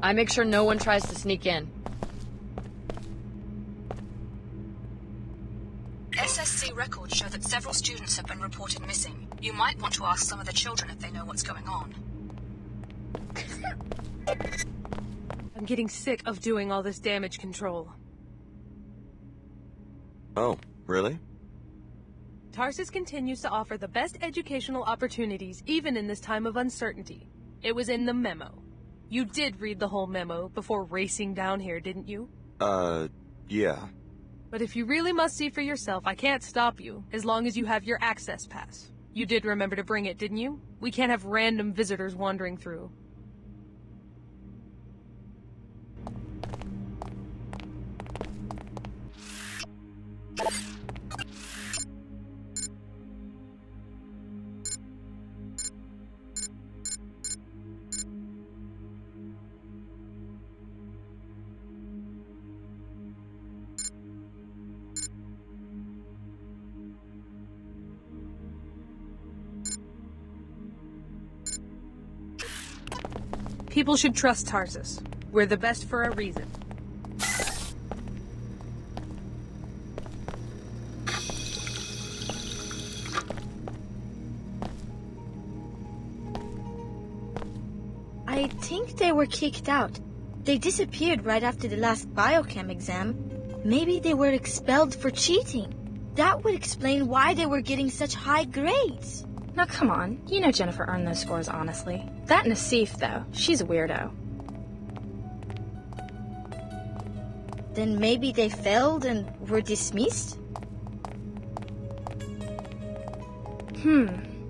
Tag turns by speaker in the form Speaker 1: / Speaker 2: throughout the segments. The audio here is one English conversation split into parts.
Speaker 1: I make sure no one tries to sneak in.
Speaker 2: SSC records show that several students have been reported missing. You might want to ask some of the children if they know what's going on.
Speaker 3: I'm getting sick of doing all this damage control.
Speaker 4: Oh, really?
Speaker 3: Tarsus continues to offer the best educational opportunities even in this time of uncertainty. It was in the memo. You did read the whole memo before racing down here, didn't you?
Speaker 4: Yeah.
Speaker 3: But if you really must see for yourself, I can't stop you, as long as you have your access pass. You did remember to bring it, didn't you? We can't have random visitors wandering through. People should trust Tarsus. We're the best for a reason.
Speaker 5: I think they were kicked out. They disappeared right after the last biochem exam. Maybe they were expelled for cheating. That would explain why they were getting such high grades.
Speaker 6: Now come on, you know Jennifer earned those scores honestly. That Nassif, though, she's a weirdo.
Speaker 5: Then maybe they failed and were dismissed?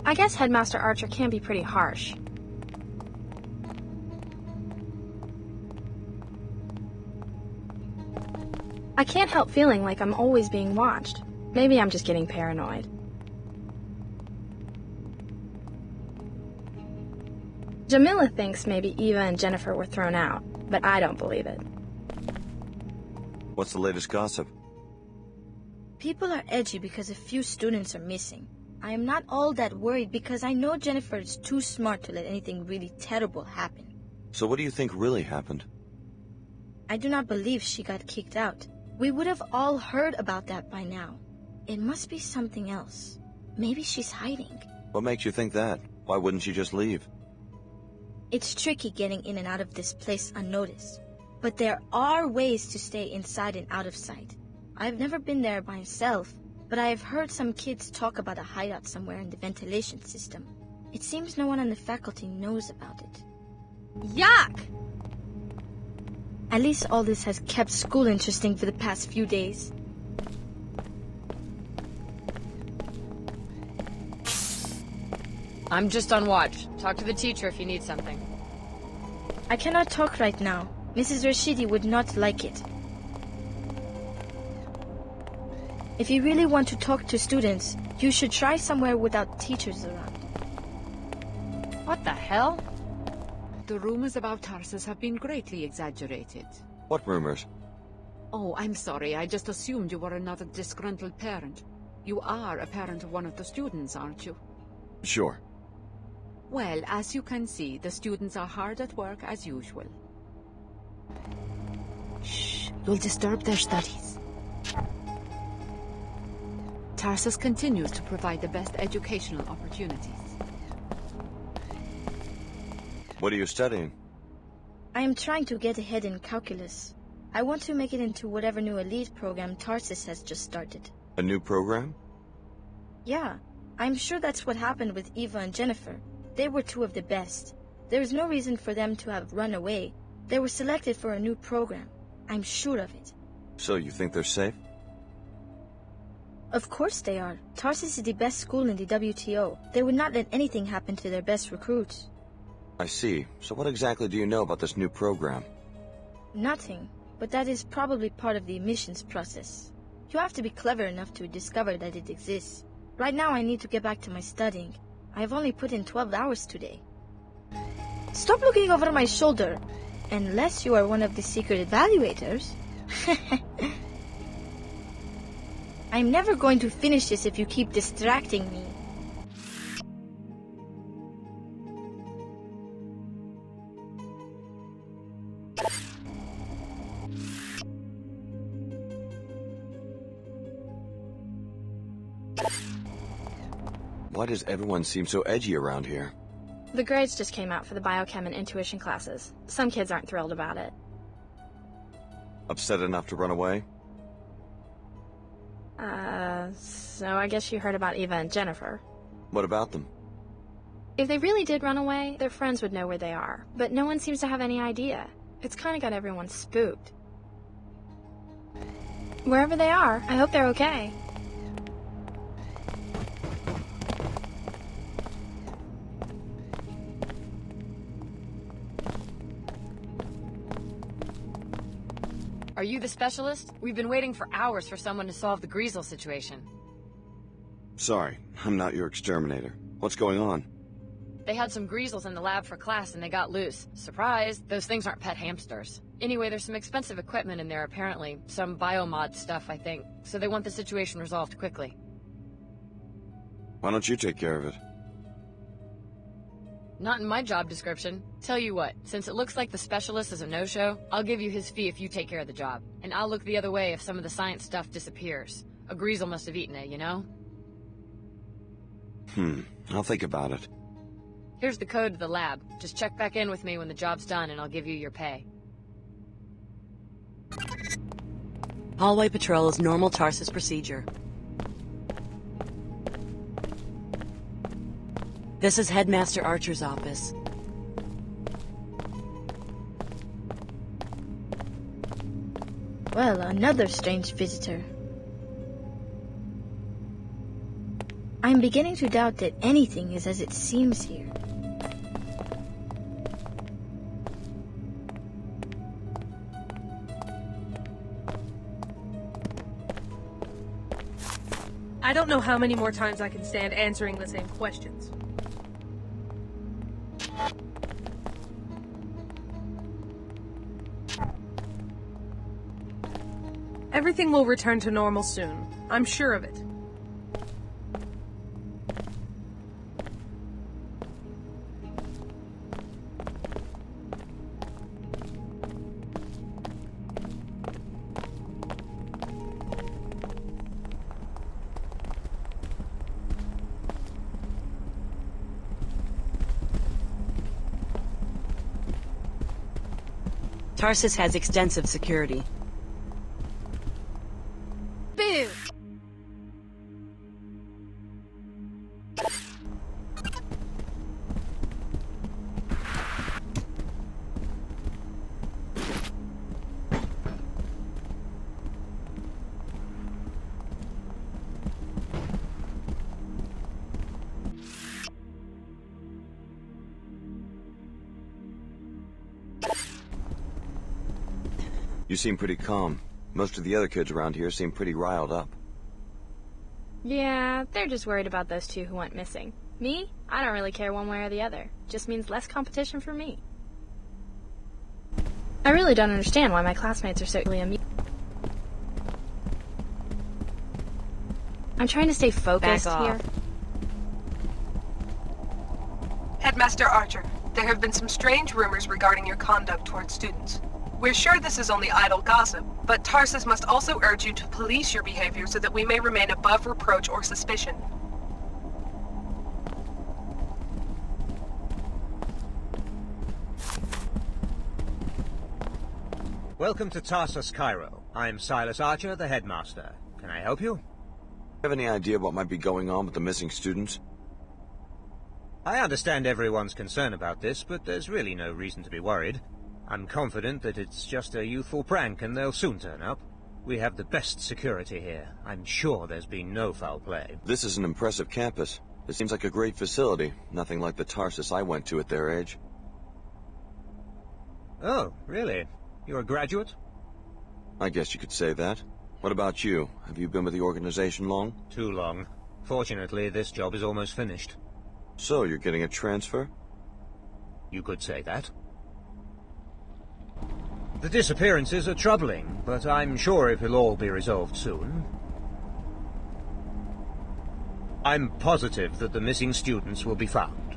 Speaker 6: I guess Headmaster Archer can be pretty harsh. I can't help feeling like I'm always being watched. Maybe I'm just getting paranoid. Jamila thinks maybe Eva and Jennifer were thrown out, but I don't believe it.
Speaker 4: What's the latest gossip?
Speaker 5: People are edgy because a few students are missing. I am not all that worried because I know Jennifer is too smart to let anything really terrible happen.
Speaker 4: So what do you think really happened?
Speaker 5: I do not believe she got kicked out. We would have all heard about that by now. It must be something else. Maybe she's hiding.
Speaker 4: What makes you think that? Why wouldn't she just leave?
Speaker 5: It's tricky getting in and out of this place unnoticed. But there are ways to stay inside and out of sight. I've never been there myself, but I have heard some kids talk about a hideout somewhere in the ventilation system. It seems no one on the faculty knows about it. Yuck! At least all this has kept school interesting for the past few days.
Speaker 1: I'm just on watch. Talk to the teacher if you need something.
Speaker 5: I cannot talk right now. Mrs. Rashidi would not like it. If you really want to talk to students, you should try somewhere without teachers around.
Speaker 1: What the hell?
Speaker 7: The rumors about Tarsus have been greatly exaggerated.
Speaker 4: What rumors?
Speaker 7: Oh, I'm sorry. I just assumed you were another disgruntled parent. You are a parent of one of the students, aren't you?
Speaker 4: Sure.
Speaker 7: Well, as you can see, the students are hard at work as usual. Shh, you'll disturb their studies. Tarsus continues to provide the best educational opportunities.
Speaker 4: What are you studying?
Speaker 5: I am trying to get ahead in calculus. I want to make it into whatever new elite program Tarsus has just started.
Speaker 4: A new program?
Speaker 5: Yeah, I'm sure that's what happened with Eva and Jennifer. They were two of the best. There is no reason for them to have run away. They were selected for a new program. I'm sure of it.
Speaker 4: So you think they're safe?
Speaker 5: Of course they are. Tarsus is the best school in the WTO. They would not let anything happen to their best recruits.
Speaker 4: I see. So what exactly do you know about this new program?
Speaker 5: Nothing, but that is probably part of the admissions process. You have to be clever enough to discover that it exists. Right now I need to get back to my studying. I have only put in 12 hours today. Stop looking over my shoulder! Unless you are one of the secret evaluators. I'm never going to finish this if you keep distracting me.
Speaker 4: Why does everyone seem so edgy around here?
Speaker 6: The grades just came out for the biochem and intuition classes. Some kids aren't thrilled about it.
Speaker 4: Upset enough to run away?
Speaker 6: So I guess you heard about Eva and Jennifer.
Speaker 4: What about them?
Speaker 6: If they really did run away, their friends would know where they are. But no one seems to have any idea. It's kind of got everyone spooked. Wherever they are, I hope they're okay.
Speaker 1: Are you the specialist? We've been waiting for hours for someone to solve the Greasel situation.
Speaker 4: Sorry, I'm not your exterminator. What's going on?
Speaker 1: They had some Greasels in the lab for class and they got loose. Surprise! Those things aren't pet hamsters. Anyway, there's some expensive equipment in there apparently. Some biomod stuff, I think. So they want the situation resolved quickly.
Speaker 4: Why don't you take care of it?
Speaker 1: Not in my job description. Tell you what, since it looks like the specialist is a no-show, I'll give you his fee if you take care of the job. And I'll look the other way if some of the science stuff disappears. A Greasel must have eaten it, you know?
Speaker 4: I'll think about it.
Speaker 1: Here's the code to the lab. Just check back in with me when the job's done and I'll give you your pay.
Speaker 8: Hallway patrol is normal Tarsus procedure. This is Headmaster Archer's office.
Speaker 5: Well, another strange visitor. I'm beginning to doubt that anything is as it seems here.
Speaker 3: I don't know how many more times I can stand answering the same questions. Everything will return to normal soon. I'm sure of it.
Speaker 8: Tarsus has extensive security.
Speaker 3: Boo!
Speaker 4: You seem pretty calm. Most of the other kids around here seem pretty riled up.
Speaker 6: Yeah, they're just worried about those two who went missing. Me? I don't really care one way or the other. Just means less competition for me. I really don't understand why my classmates are so amused. I'm trying to stay focused
Speaker 8: Back off.
Speaker 6: here.
Speaker 9: Headmaster Archer, there have been some strange rumors regarding your conduct towards students. We're sure this is only idle gossip, but Tarsus must also urge you to police your behavior so that we may remain above reproach or suspicion.
Speaker 10: Welcome to Tarsus, Cairo. I'm Silas Archer, the headmaster. Can I help you?
Speaker 4: Have any idea what might be going on with the missing students?
Speaker 10: I understand everyone's concerned about this, but there's really no reason to be worried. I'm confident that it's just a youthful prank and they'll soon turn up. We have the best security here. I'm sure there's been no foul play.
Speaker 4: This is an impressive campus. It seems like a great facility. Nothing like the Tarsus I went to at their age.
Speaker 10: Oh, really? You're a graduate?
Speaker 4: I guess you could say that. What about you? Have you been with the organization long?
Speaker 10: Too long. Fortunately, this job is almost finished.
Speaker 4: So, you're getting a transfer?
Speaker 10: You could say that. The disappearances are troubling, but I'm sure it will all be resolved soon. I'm positive that the missing students will be found.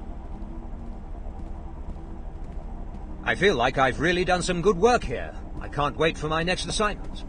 Speaker 10: I feel like I've really done some good work here. I can't wait for my next assignment.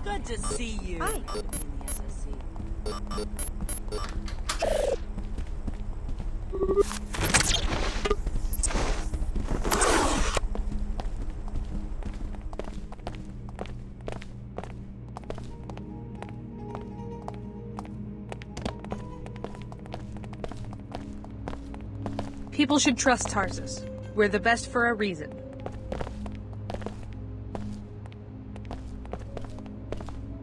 Speaker 8: Good to see you.
Speaker 5: Hi.
Speaker 3: People should trust Tarsus. We're the best for a reason.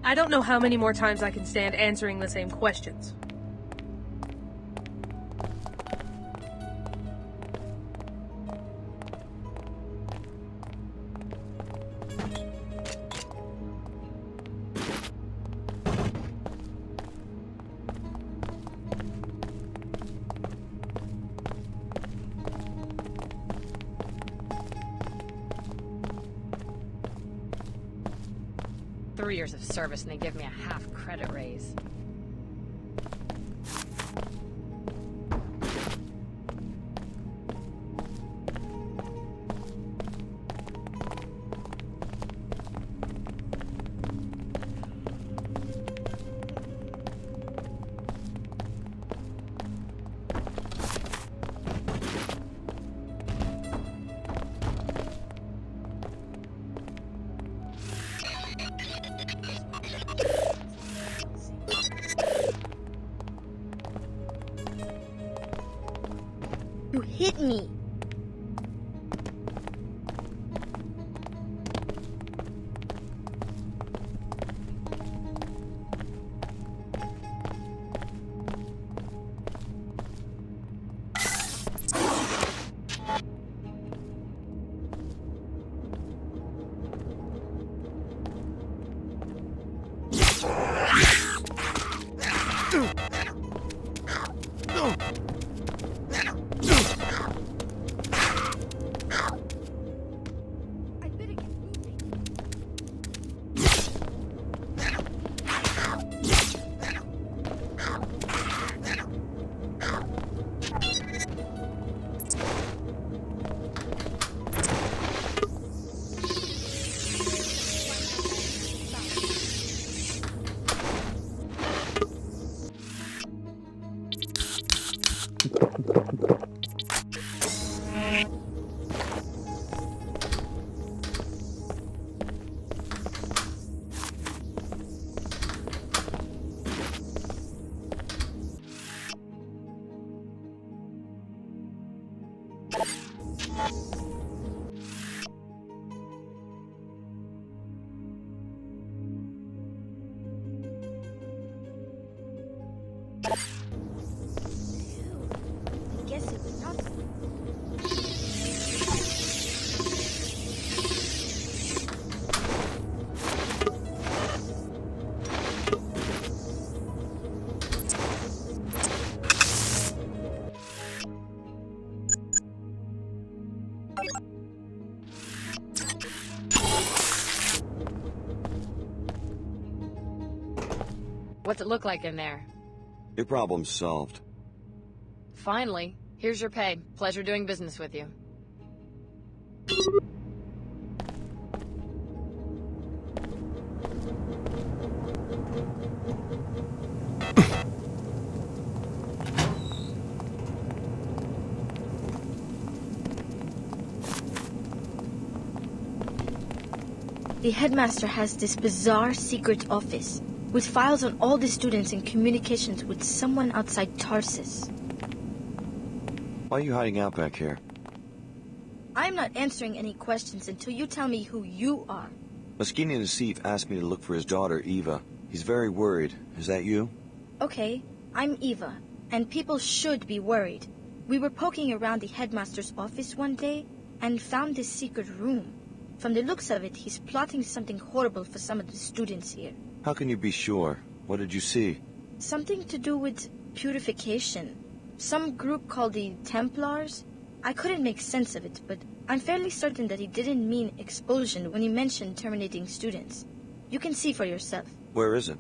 Speaker 3: I don't know how many more times I can stand answering the same questions.
Speaker 1: Three years of service and they give me a half credit raise.
Speaker 5: You hit me.
Speaker 1: What's it look like in there?
Speaker 4: Your problem's solved.
Speaker 1: Finally. Here's your pay. Pleasure doing business with you.
Speaker 5: The headmaster has this bizarre secret office with files on all the students and communications with someone outside Tarsus.
Speaker 4: Why are you hiding out back here?
Speaker 5: I'm not answering any questions until you tell me who you are.
Speaker 4: Moschini Nassif asked me to look for his daughter, Eva. He's very worried. Is that you?
Speaker 5: Okay, I'm Eva, and people should be worried. We were poking around the headmaster's office one day and found this secret room. From the looks of it, he's plotting something horrible for some of the students here.
Speaker 4: How can you be sure? What did you see?
Speaker 5: Something to do with purification. Some group called the Templars. I couldn't make sense of it, but I'm fairly certain that he didn't mean expulsion when he mentioned terminating students. You can see for yourself.
Speaker 4: Where is it?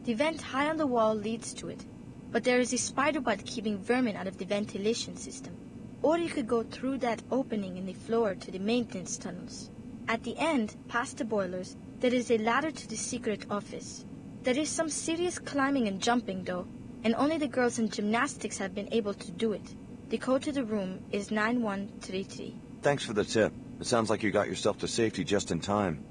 Speaker 5: The vent high on the wall leads to it, but there is a spider bite keeping vermin out of the ventilation system. Or you could go through that opening in the floor to the maintenance tunnels. At the end, past the boilers, there is a ladder to the secret office. There is some serious climbing and jumping though, and only the girls in gymnastics have been able to do it. The code to the room is 9133.
Speaker 4: Thanks for the tip. It sounds like you got yourself to safety just in time.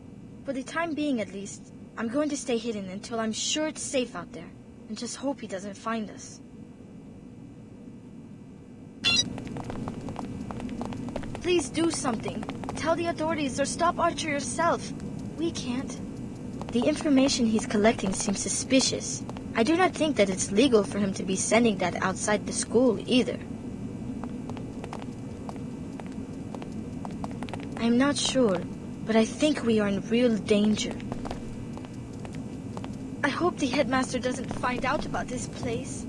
Speaker 5: For the time being at least, I'm going to stay hidden until I'm sure it's safe out there, and just hope he doesn't find us. Please do something. Tell the authorities or stop Archer yourself. We can't. The information he's collecting seems suspicious. I do not think that it's legal for him to be sending that outside the school either. I'm not sure, but I think we are in real danger. I hope the headmaster doesn't find out about this place.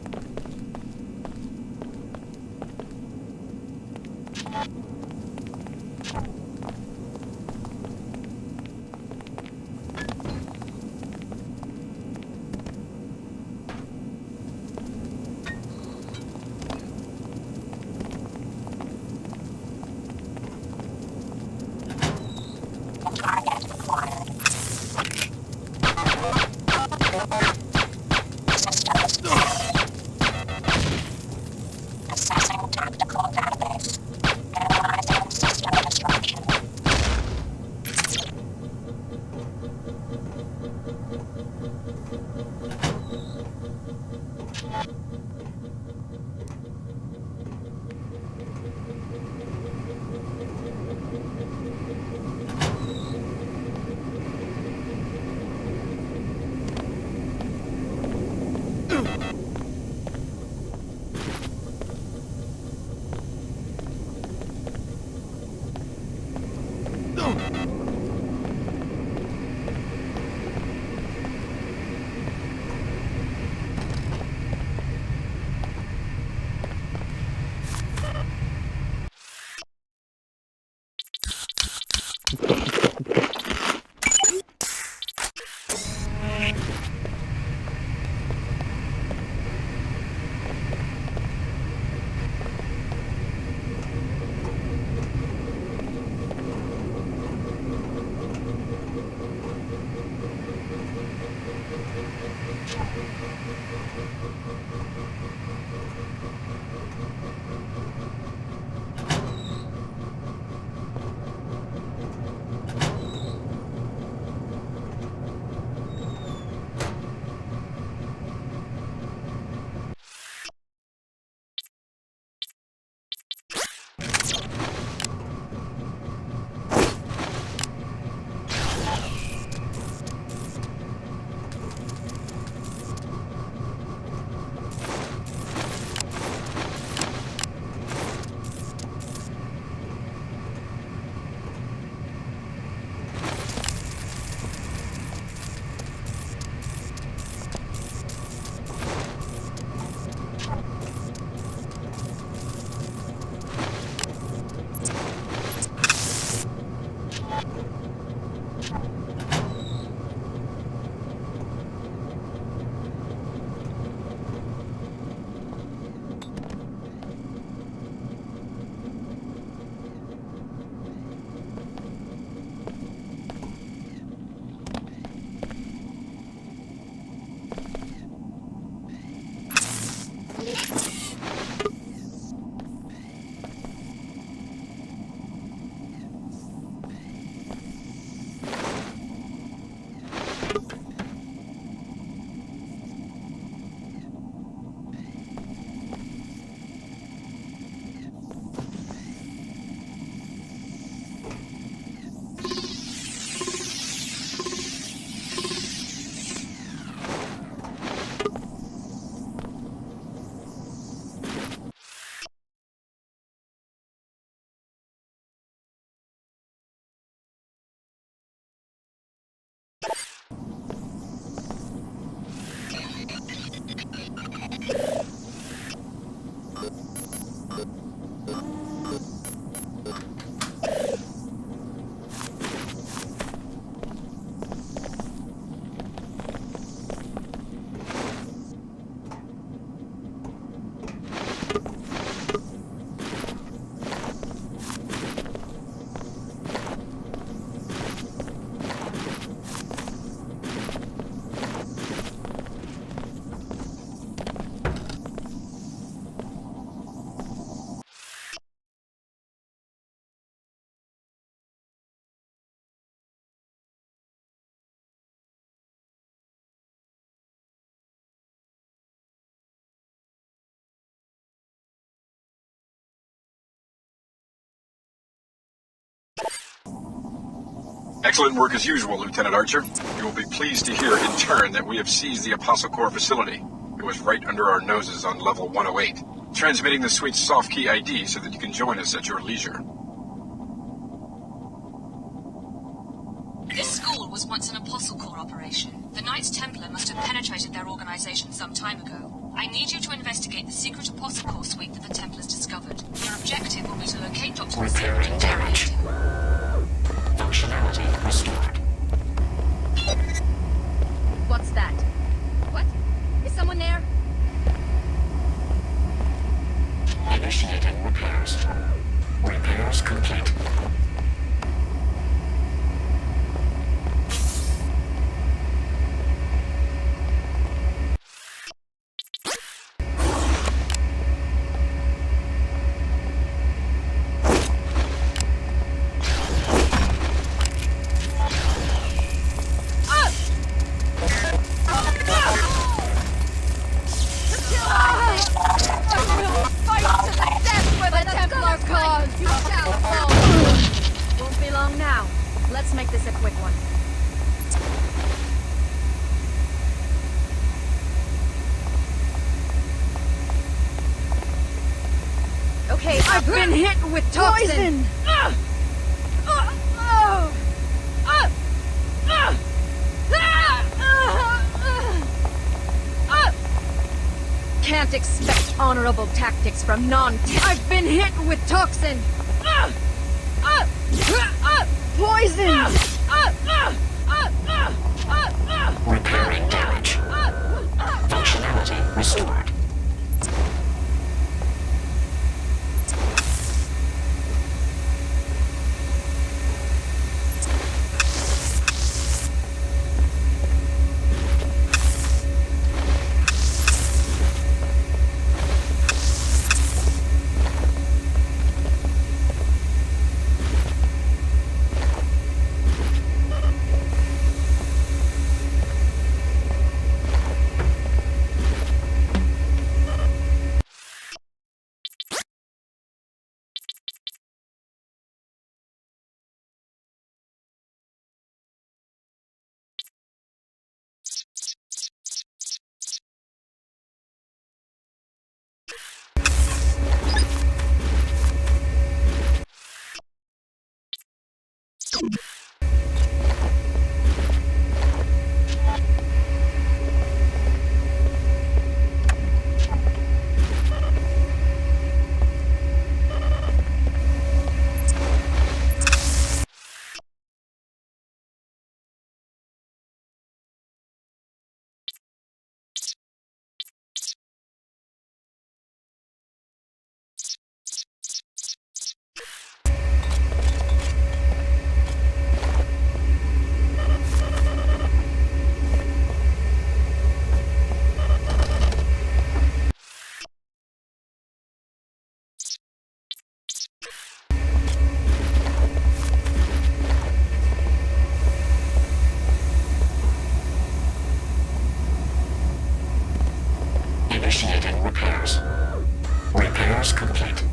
Speaker 11: Excellent work as usual, Lieutenant Archer. You will be pleased to hear in turn that we have seized the Apostle Corps facility. It was right under our noses on level 108. Transmitting the suite's soft key ID so that you can join us at your leisure.
Speaker 2: This school was once an Apostle Corps operation. The Knights Templar must have penetrated their organization some time ago. I need you to investigate the secret Apostle Corps suite that the Templars discovered. Your objective will be to locate Dr.
Speaker 12: Repairing damage. Functionality restored.
Speaker 1: What's that? What? Is someone there?
Speaker 12: Initiating repairs. Repairs complete.
Speaker 1: I've been hit with toxin! Can't expect honorable tactics from non-tech. I've been hit with toxin! Poison!
Speaker 12: Repairing damage. Functionality restored. Initiating repairs. Repairs complete.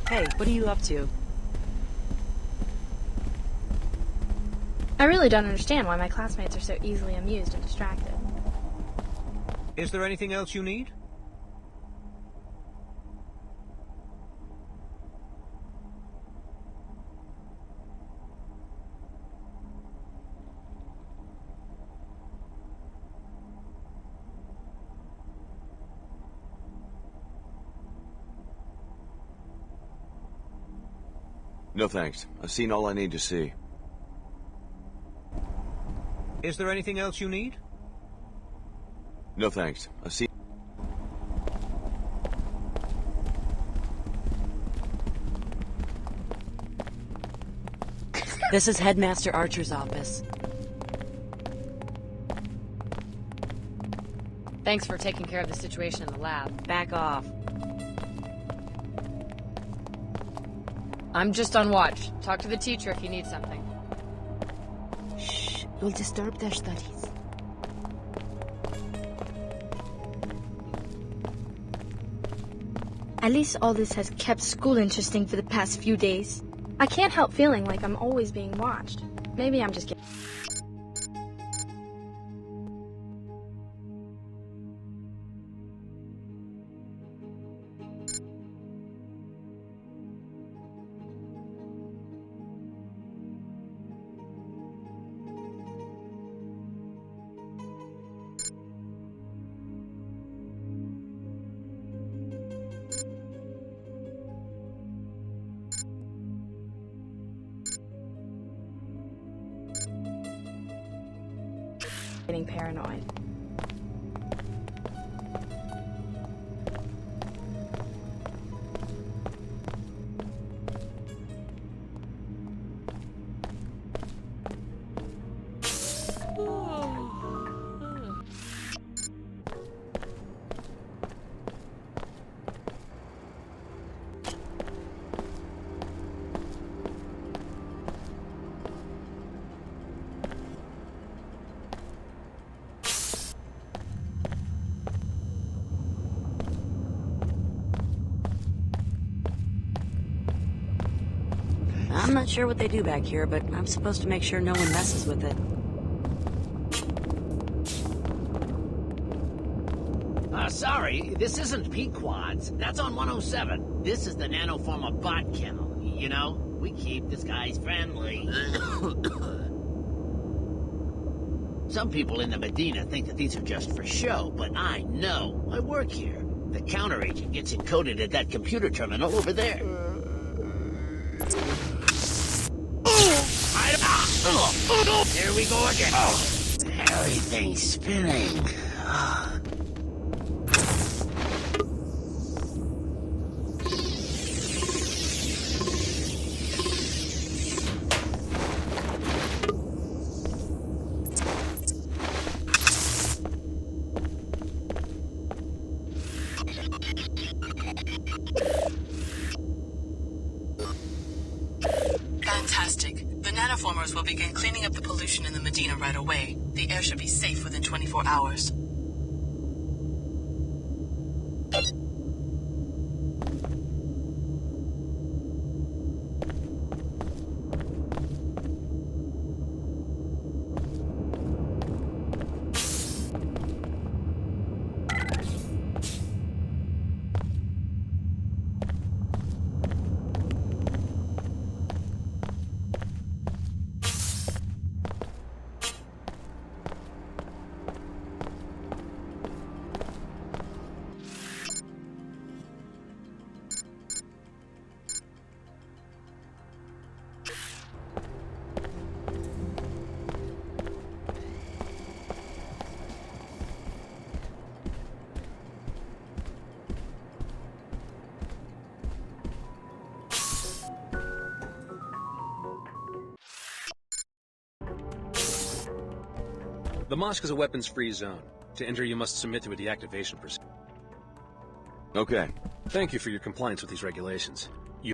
Speaker 8: Hey, what are you up to?
Speaker 6: I really don't understand why my classmates are so easily amused and distracted.
Speaker 10: Is there anything else you need?
Speaker 4: No thanks. I've seen all I need to see.
Speaker 10: Is there anything else you need?
Speaker 4: No thanks. I've seen...
Speaker 8: This is Headmaster Archer's office.
Speaker 1: Thanks for taking care of the situation in the lab.
Speaker 8: Back off.
Speaker 1: I'm just on watch. Talk to the teacher if you need something.
Speaker 8: Shh, you'll disturb their studies.
Speaker 5: At least all this has kept school interesting for the past few days.
Speaker 6: I can't help feeling like I'm always being watched. Maybe I'm just getting... paranoid.
Speaker 8: I'm not sure what they do back here, but I'm supposed to make sure no one messes with it.
Speaker 13: Sorry, this isn't Pequod's. That's on 107. This is the nanoformer bot kennel. You know, we keep this guy's friendly. Some people in the Medina think that these are just for show, but I know. I work here. The counter agent gets encoded at that computer terminal over there. Here we go again. Everything's spinning.
Speaker 2: Fantastic. The nanoformers will begin cleaning up the pollution in the Medina right away. The air should be safe within 24 hours.
Speaker 14: The mosque is a weapons-free zone. To enter, you must submit to a deactivation procedure.
Speaker 4: Okay.
Speaker 14: Thank you for your compliance with these regulations. You...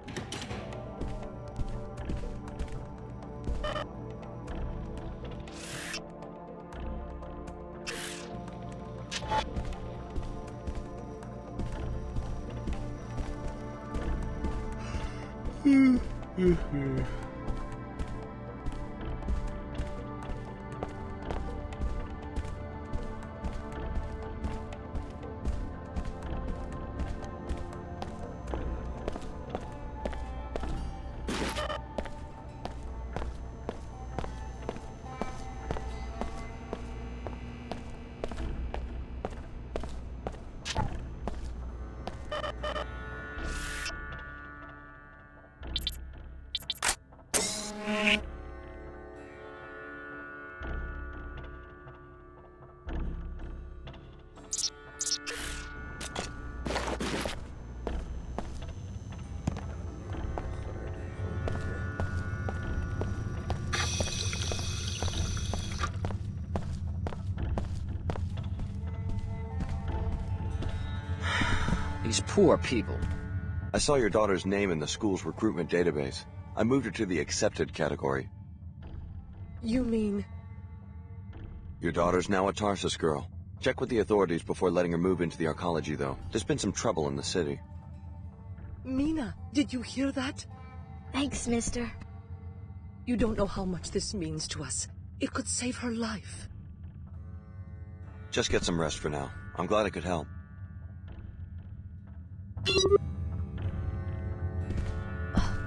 Speaker 15: These poor people.
Speaker 4: I saw your daughter's name in the school's recruitment database. I moved her to the accepted category.
Speaker 3: You mean...
Speaker 4: Your daughter's now a Tarsus girl. Check with the authorities before letting her move into the arcology, though. There's been some trouble in the city.
Speaker 3: Mina, did you hear that?
Speaker 5: Thanks, mister.
Speaker 3: You don't know how much this means to us. It could save her life.
Speaker 4: Just get some rest for now. I'm glad I could help.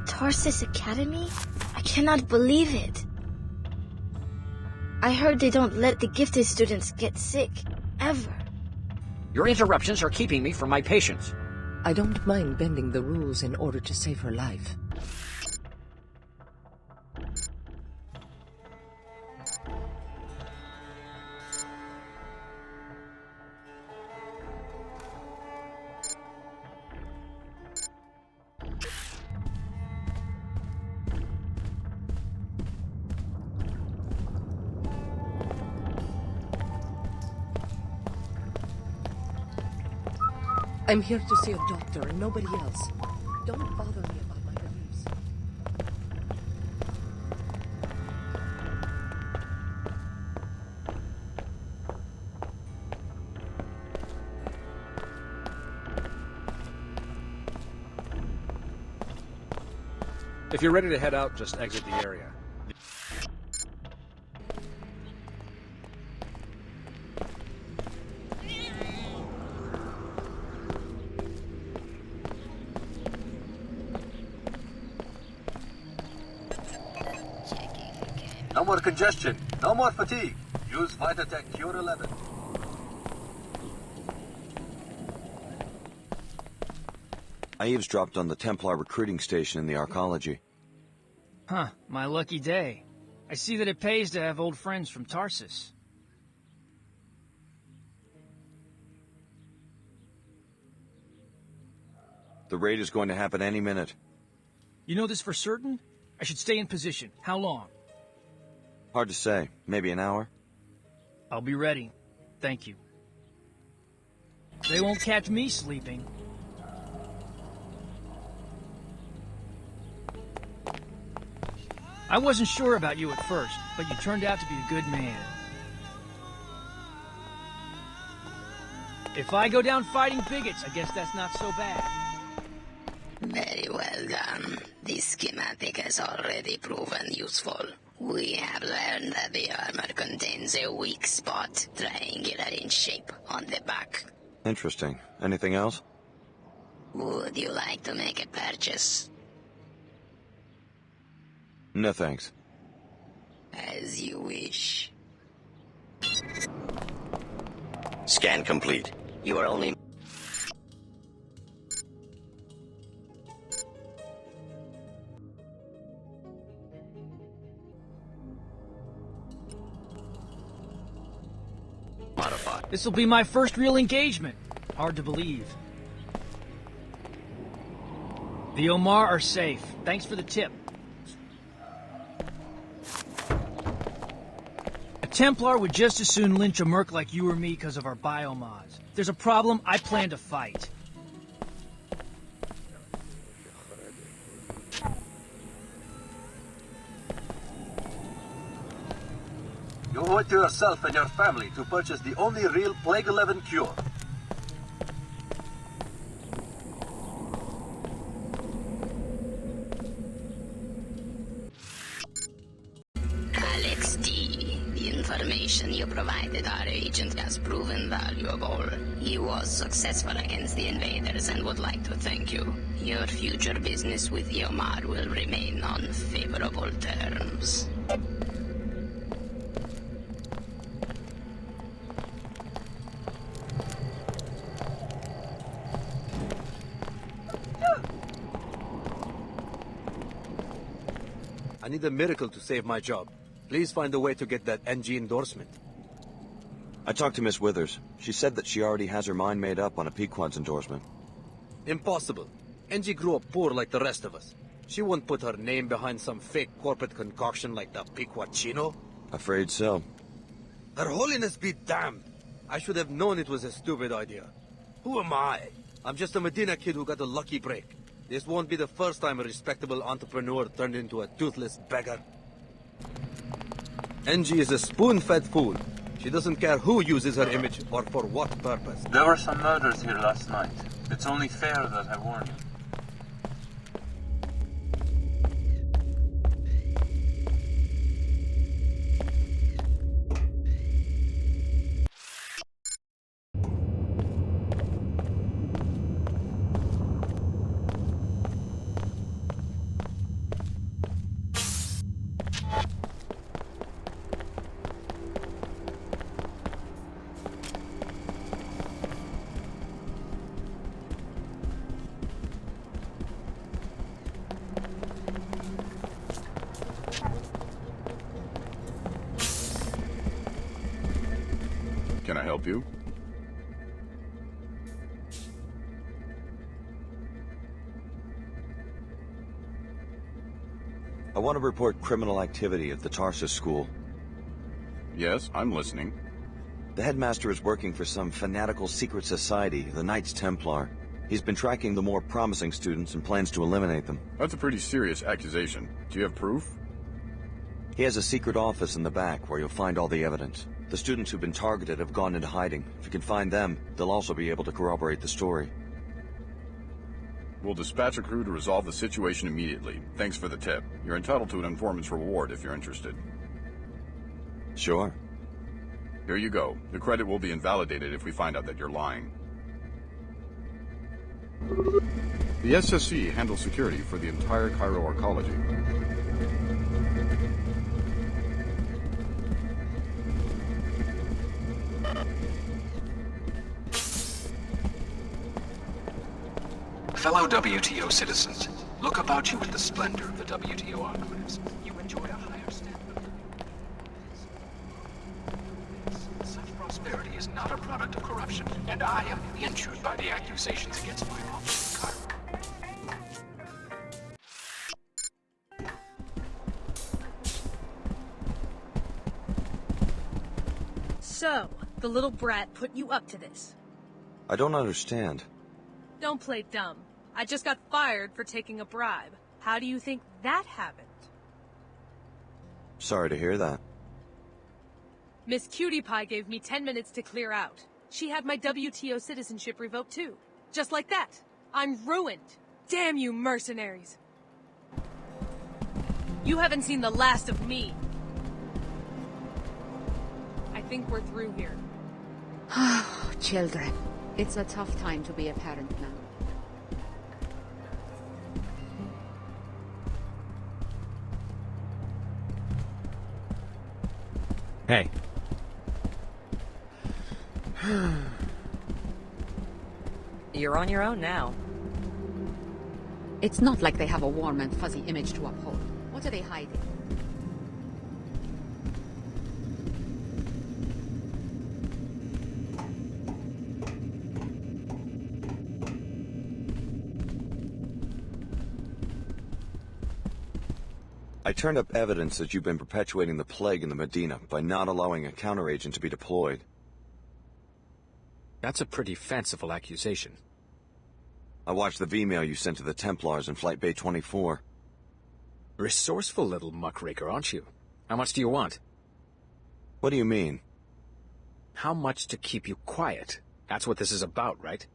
Speaker 5: Tarsus Academy? I cannot believe it. I heard they don't let the gifted students get sick, ever.
Speaker 15: Your interruptions are keeping me from my patients.
Speaker 3: I don't mind bending the rules in order to save her life. I'm here to see a doctor and nobody else. Don't bother me about my beliefs.
Speaker 14: If you're ready to head out, just exit the area.
Speaker 16: No more congestion, no more fatigue. Use Vitatech Cure 11.
Speaker 4: I eavesdropped on the Templar recruiting station in the arcology.
Speaker 17: Huh, my lucky day. I see that it pays to have old friends from Tarsus.
Speaker 4: The raid is going to happen any minute.
Speaker 17: You know this for certain? I should stay in position. How long?
Speaker 4: Hard to say. Maybe an hour?
Speaker 17: I'll be ready. Thank you. They won't catch me sleeping. I wasn't sure about you at first, but you turned out to be a good man. If I go down fighting bigots, I guess that's not so bad.
Speaker 18: Very well done. This schematic has already proven useful. We have learned that the armor contains a weak spot, triangular in shape, on the back.
Speaker 4: Interesting. Anything else?
Speaker 18: Would you like to make a purchase?
Speaker 4: No thanks.
Speaker 18: As you wish.
Speaker 19: Scan complete.
Speaker 18: You are only...
Speaker 17: This'll be my first real engagement. Hard to believe. The Omar are safe. Thanks for the tip. A Templar would just as soon lynch a merc like you or me because of our biomods. If there's a problem, I plan to fight.
Speaker 16: You owe it to yourself and your family to purchase the only real Plague 11 cure.
Speaker 18: Alex D. The information you provided our agent has proven valuable. He was successful against the invaders and would like to thank you. Your future business with Yomar will remain on favorable terms.
Speaker 16: I need a miracle to save my job. Please find a way to get that NG endorsement.
Speaker 4: I talked to Miss Withers. She said that she already has her mind made up on a Pequod's endorsement.
Speaker 16: Impossible. NG grew up poor like the rest of us. She won't put her name behind some fake corporate concoction like the Pequodchino.
Speaker 4: Afraid so.
Speaker 16: Her Holiness be damned. I should have known it was a stupid idea. Who am I? I'm just a Medina kid who got a lucky break. This won't be the first time a respectable entrepreneur turned into a toothless beggar. Angie is a spoon-fed fool. She doesn't care who uses her image or for what purpose.
Speaker 20: There were some murders here last night. It's only fair that I warn you.
Speaker 11: Can I help you?
Speaker 4: I want to report criminal activity at the Tarsus school.
Speaker 11: Yes, I'm listening.
Speaker 4: The headmaster is working for some fanatical secret society, the Knights Templar. He's been tracking the more promising students and plans to eliminate them.
Speaker 11: That's a pretty serious accusation. Do you have proof?
Speaker 4: He has a secret office in the back where you'll find all the evidence. The students who've been targeted have gone into hiding. If you can find them, they'll also be able to corroborate the story.
Speaker 11: We'll dispatch a crew to resolve the situation immediately. Thanks for the tip. You're entitled to an informant's reward if you're interested.
Speaker 4: Sure.
Speaker 11: Here you go. The credit will be invalidated if we find out that you're lying. The SSC handles security for the entire Cairo arcology.
Speaker 21: Fellow WTO citizens, look about you at the splendor of the WTO archives. You enjoy a higher standard. Such prosperity is not a product of corruption, and I am injured by the accusations against my office in Cairo.
Speaker 3: So, the little brat put you up to this.
Speaker 4: I don't understand.
Speaker 3: Don't play dumb. I just got fired for taking a bribe. How do you think that happened?
Speaker 4: Sorry to hear that.
Speaker 3: Miss Cutie Pie gave me 10 minutes to clear out. She had my WTO citizenship revoked too. Just like that. I'm ruined. Damn you mercenaries. You haven't seen the last of me. I think we're through here.
Speaker 7: Children, it's a tough time to be a parent now.
Speaker 10: Hey.
Speaker 15: You're on your own now.
Speaker 7: It's not like they have a warm and fuzzy image to uphold. What are they hiding?
Speaker 4: I turned up evidence that you've been perpetuating the plague in the Medina by not allowing a counteragent to be deployed.
Speaker 14: That's a pretty fanciful accusation.
Speaker 4: I watched the V-mail you sent to the Templars in Flight Bay 24.
Speaker 14: Resourceful little muckraker, aren't you? How much do you want?
Speaker 4: What do you mean?
Speaker 14: How much to keep you quiet? That's what this is about, right?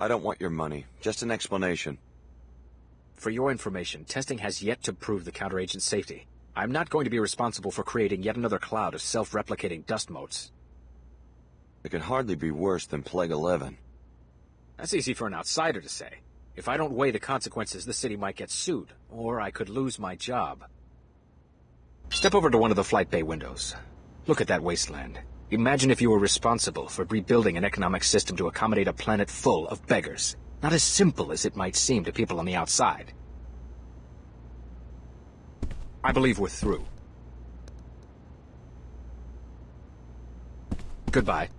Speaker 4: I don't want your money, just an explanation.
Speaker 14: For your information, testing has yet to prove the counteragent's safety. I'm not going to be responsible for creating yet another cloud of self-replicating dust motes.
Speaker 4: It could hardly be worse than Plague 11.
Speaker 14: That's easy for an outsider to say. If I don't weigh the consequences, the city might get sued, or I could lose my job. Step over to one of the flight bay windows. Look at that wasteland. Imagine if you were responsible for rebuilding an economic system to accommodate a planet full of beggars. Not as simple as it might seem to people on the outside. I believe we're through. Goodbye.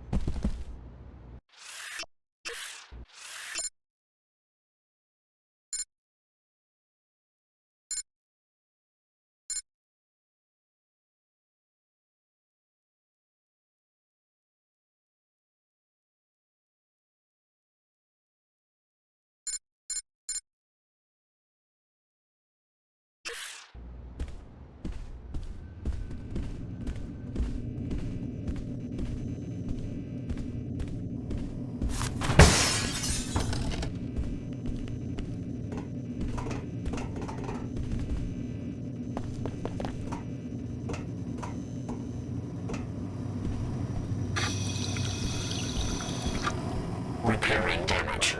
Speaker 12: Repairing damage.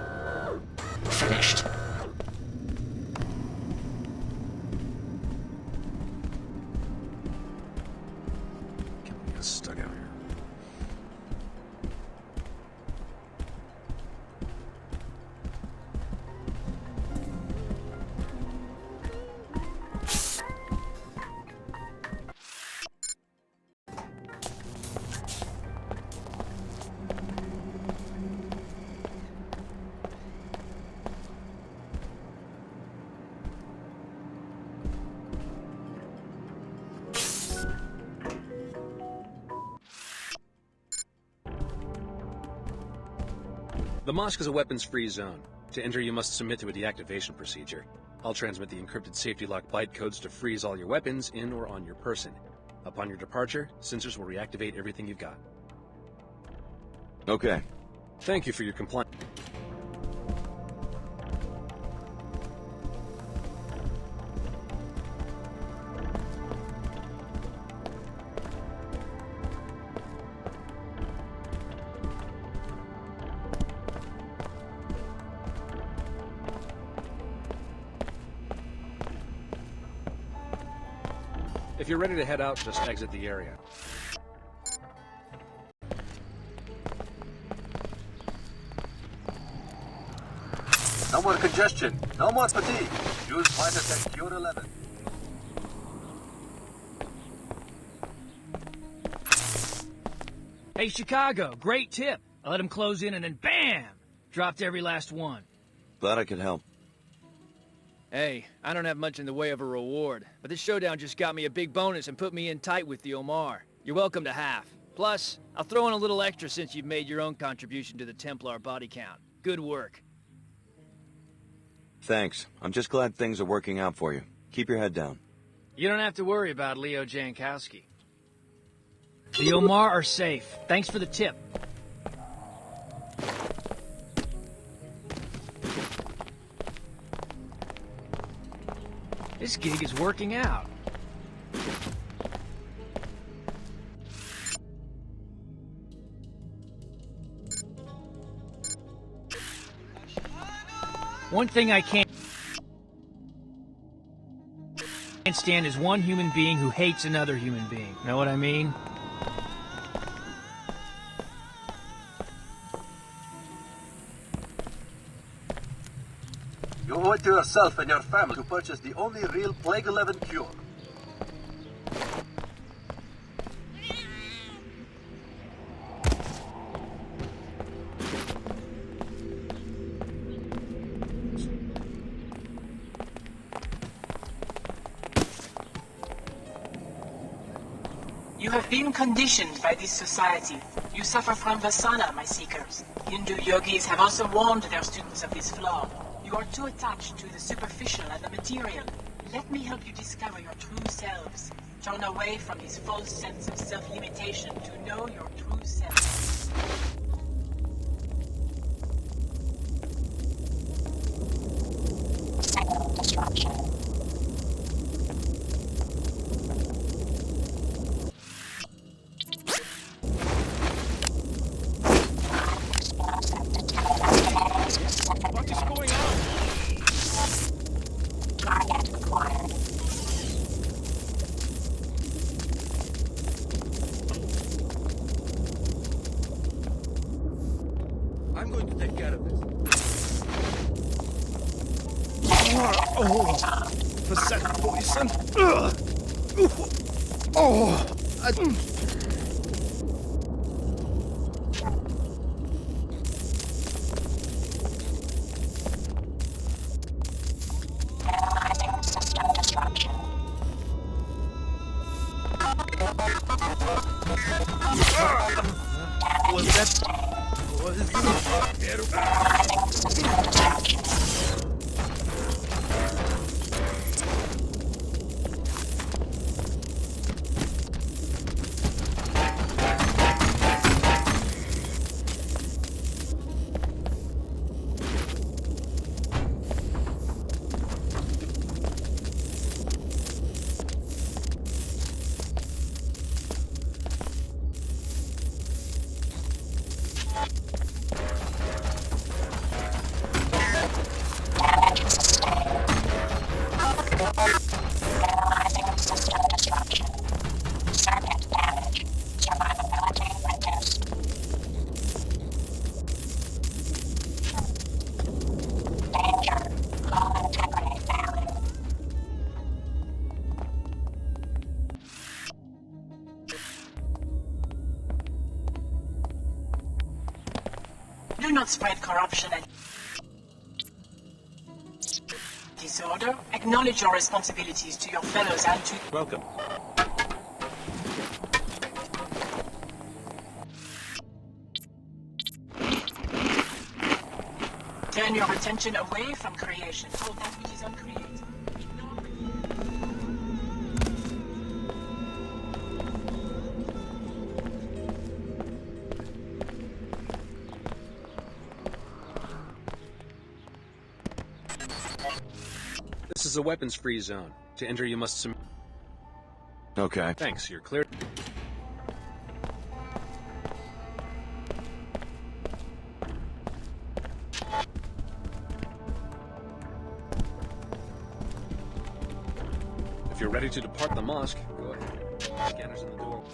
Speaker 12: Finished.
Speaker 14: Get stuck out here.
Speaker 9: The mosque is a weapons-free zone. To enter, you must submit to a deactivation procedure. I'll transmit the encrypted safety lock byte codes to freeze all your weapons in or on your person. Upon your departure, sensors will reactivate everything you've got.
Speaker 4: Okay.
Speaker 9: Thank you for your compliance. If you're ready to head out, just exit the area.
Speaker 16: No more congestion. No more fatigue. Use Widescreen Cure 11.
Speaker 17: Hey, Chicago, great tip. I let him close in and then BAM! Dropped every last one.
Speaker 4: Glad I could help.
Speaker 22: Hey, I don't have much in the way of a reward, but this showdown just got me a big bonus and put me in tight with the Omar. You're welcome to half. Plus, I'll throw in a little extra since you've made your own contribution to the Templar body count. Good work.
Speaker 4: Thanks. I'm just glad things are working out for you. Keep your head down.
Speaker 17: You don't have to worry about Leo Jankowski. The Omar are safe. Thanks for the tip. This gig is working out. One thing I can't stand is one human being who hates another human being. Know what I mean?
Speaker 16: You owe it to yourself and your family to purchase the only real Plague 11 cure.
Speaker 23: You have been conditioned by this society. You suffer from vasana, my seekers. Hindu yogis have also warned their students of this flaw. You are too attached to the superficial and the material. Let me help you discover your true selves. Turn away from this false sense of self-limitation to know your true self.
Speaker 12: Destruction.
Speaker 17: What is going on?
Speaker 12: Target acquired.
Speaker 16: I'm going to take care of this.
Speaker 24: Percent poison. Oh.
Speaker 23: Do not spread corruption and disorder. Acknowledge your responsibilities to your fellows and to...
Speaker 9: Welcome.
Speaker 23: Turn your attention away from creation toward that which is uncreated.
Speaker 9: This is a weapons-free zone. To enter, you must submit...
Speaker 4: Okay.
Speaker 9: Thanks, you're clear. If you're ready to depart the mosque, go ahead. Scanners in the door.